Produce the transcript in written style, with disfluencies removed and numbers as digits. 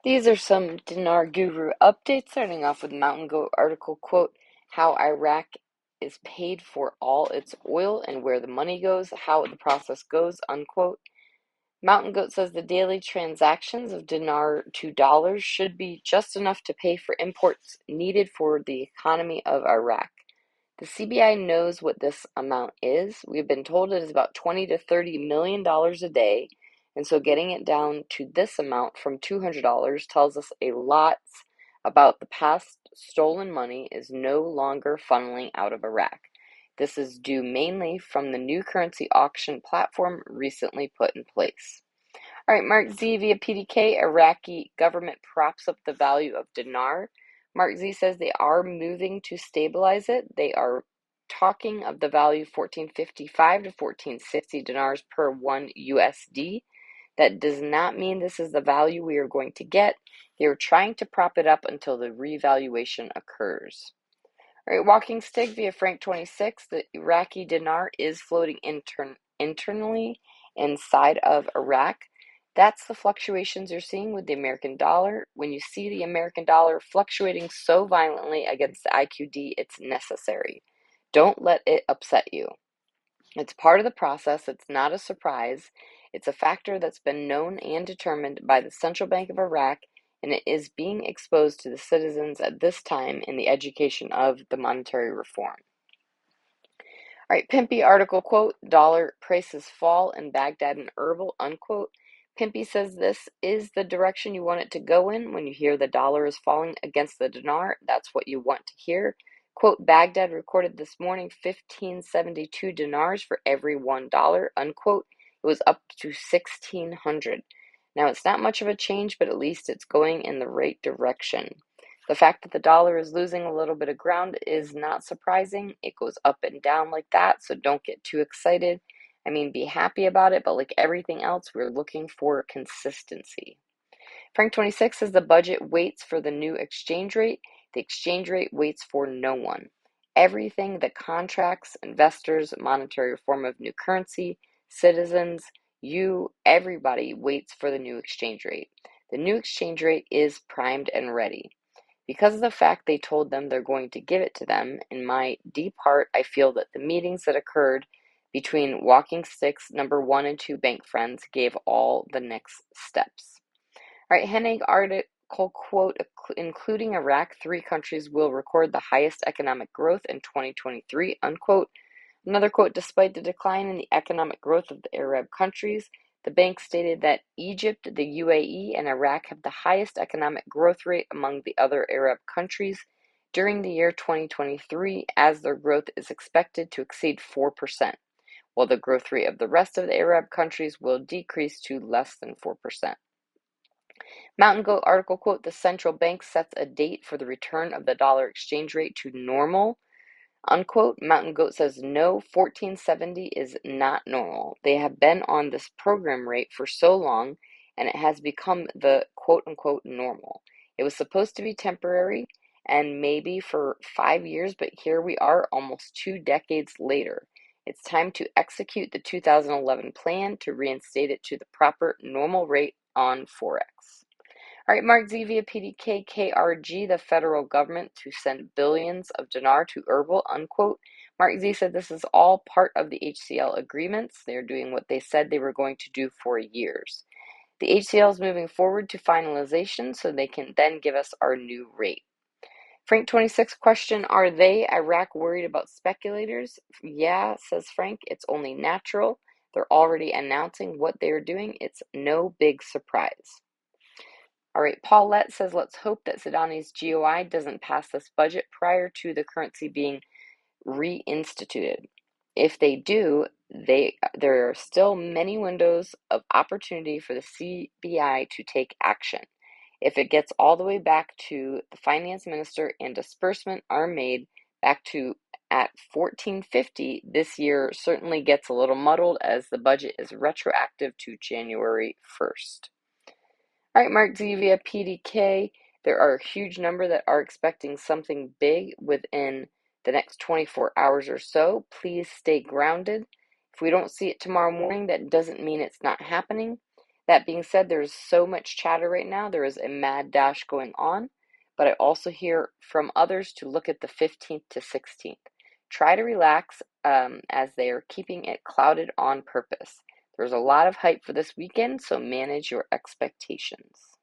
These are some Dinar Guru updates, starting off with Mountain Goat article quote, how Iraq is paid for all its oil and where the money goes, how the process goes, unquote. Mountain Goat says the daily transactions of dinar to dollars should be just enough to pay for imports needed for the economy of Iraq. The CBI knows what this amount is. We've been told it is about $20 to $30 million a day, and so getting it down to this amount from $200 tells us a lot about the past stolen money is no longer funneling out of Iraq. This is due mainly from the new currency auction platform recently put in place. All right, Mark Z via PDK, Iraqi government props up the value of dinar. Mark Z says they are moving to stabilize it. They are talking of the value 1455 to 1460 dinars per 1 USD. That does not mean this is the value we are going to get. They are trying to prop it up until the revaluation occurs. All right, Walking Stick via Frank 26, the Iraqi dinar is floating internally inside of Iraq. That's the fluctuations you're seeing with the American dollar. When you see the American dollar fluctuating so violently against the IQD, it's necessary. Don't let it upset you. It's part of the process. It's not a surprise. It's a factor that's been known and determined by the Central Bank of Iraq, and it is being exposed to the citizens at this time in the education of the monetary reform. All right, Pimpy article quote, dollar prices fall in Baghdad and Erbil, unquote. Pimpy says this is the direction you want it to go in. When you hear the dollar is falling against the dinar, that's what you want to hear. Quote, Baghdad recorded this morning 1572 dinars for every $1, unquote. It was up to 1600. Now, it's not much of a change, but at least it's going in the right direction. The fact that the dollar is losing a little bit of ground is not surprising. It goes up and down like that, so don't get too excited. I mean, be happy about it, but like everything else, we're looking for consistency. Frank 26 says the budget waits for the new exchange rate. The exchange rate waits for no one. Everything that contracts, investors, monetary reform of new currency, citizens, you, everybody waits for the new exchange rate. The new exchange rate is primed and ready. Because of the fact they told them they're going to give it to them, in my deep heart, I feel that the meetings that occurred between Walking Sticks number 1 and 2 bank friends gave all the next steps. All right, Hennig article quote, including Iraq, 3 countries will record the highest economic growth in 2023, unquote. Another quote, despite the decline in the economic growth of the Arab countries, the bank stated that Egypt, the UAE, and Iraq have the highest economic growth rate among the other Arab countries during the year 2023, as their growth is expected to exceed 4%, while the growth rate of the rest of the Arab countries will decrease to less than 4%. Mountain Goat article quote, the central bank sets a date for the return of the dollar exchange rate to normal, unquote. Mountain Goat says no, 1470 is not normal. They have been on this program rate for so long, and it has become the quote unquote normal. It was supposed to be temporary and maybe for 5 years, but here we are almost 2 decades later. It's time to execute the 2011 plan to reinstate it to the proper normal rate on Forex. All right, Mark Z via PDK KRG, the federal government to send billions of dinar to Erbil, unquote. Mark Z said this is all part of the HCL agreements. They're doing what they said they were going to do for years. The HCL is moving forward to finalization so they can then give us our new rate. Frank 26 question, are they, Iraq, worried about speculators? Yeah, says Frank, it's only natural. They're already announcing what they're doing. It's no big surprise. All right, Paulette says, let's hope that Sudani's GOI doesn't pass this budget prior to the currency being reinstituted. If they do, there are still many windows of opportunity for the CBI to take action. If it gets all the way back to the finance minister and disbursement are made back to at 1450, this year certainly gets a little muddled as the budget is retroactive to January 1st. All right, Mark Z via PDK. There are a huge number that are expecting something big within the next 24 hours or so. Please stay grounded. If we don't see it tomorrow morning, that doesn't mean it's not happening. That being said, there's so much chatter right now. There is a mad dash going on, but I also hear from others to look at the 15th to 16th. Try to relax as they are keeping it clouded on purpose. There's a lot of hype for this weekend, so manage your expectations.